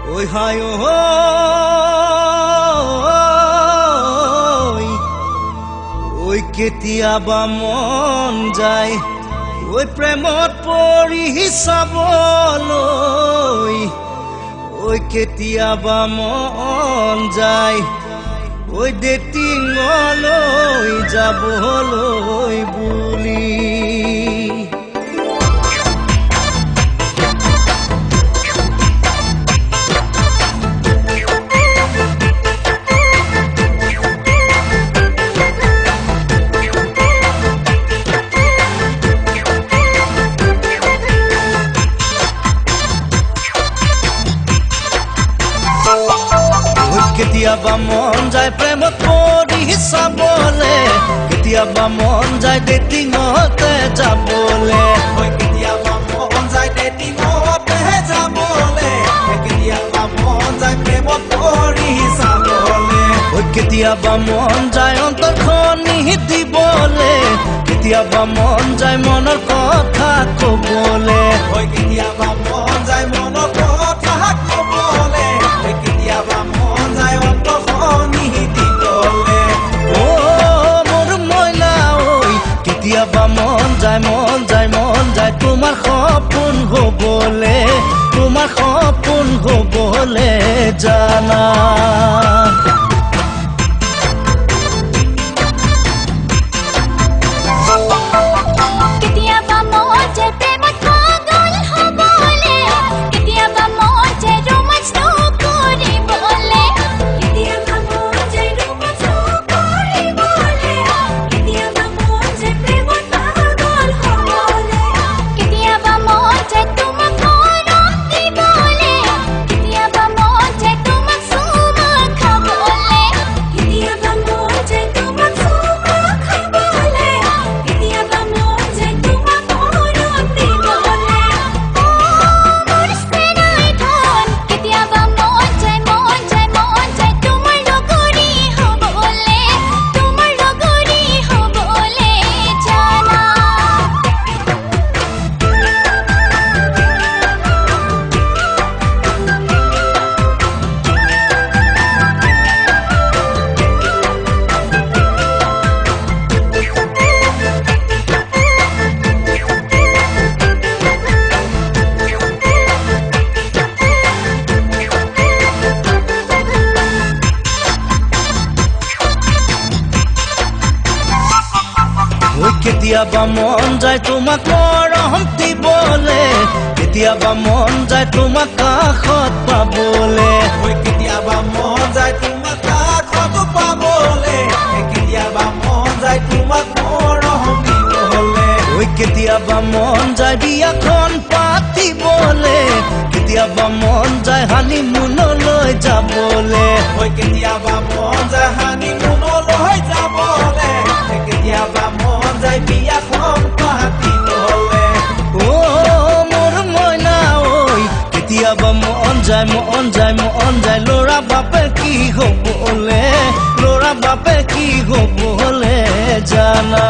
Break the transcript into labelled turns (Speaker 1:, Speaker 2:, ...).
Speaker 1: ঐ হায় ঐ কেতিয়াবা মন যায় ঐ প্ৰেমত পৰি চাবলৈ ঐ কেতিয়াবা মন যায় ঐ ডেটিঙলৈ যাবলৈ বুলি কেতিয়াবা মন যায় প্ৰেমত পৰি চাবলে কেতিয়াবা মন যায় ডেটিঙতে যাবলে
Speaker 2: কেতিয়াবা মন যায় ডেটিঙতে যাবলে কেতিয়াবা মন যায় প্ৰেমত পৰি চাবলে
Speaker 1: কেতিয়াবা মন যায় অন্তৰখনি দিবলে কেতিয়াবা মন যায় মনৰ কথা কবলে
Speaker 2: কেতিয়াবা মন যায় মনৰ কথা কবলে কেতিয়াবা মন যায় অন্তৰখনি দিবলে
Speaker 1: মোৰ মইনা ঐ কেতিয়াবা মন যায় তোমাৰ সপোন হবলে জানা কেতিয়াবা মন যায় তোমাক মৰম দিবলে কেতিয়াবা মন যায় তোমাক কাষত পাবলে
Speaker 2: কেতিয়াবা মন যায় তোমাক কাষত পাবলে কেতিয়াবা মন যায় তোমাক মৰম দিবলে
Speaker 1: কেতিয়াবা মন যায় বিয়াখন পাতিবলে কেতিয়াবা মন যায় হানিমুনলৈ যাবলে
Speaker 2: কেতিয়াবা মন যায় হানিমুনলৈ যাবলে কেতিয়াবা মন যায় বিয়াখন পাতিবলে
Speaker 1: মোৰ মইনা ঐ কেতিয়াবা মন যায় ল'ৰা বাপে কি হবলে জানা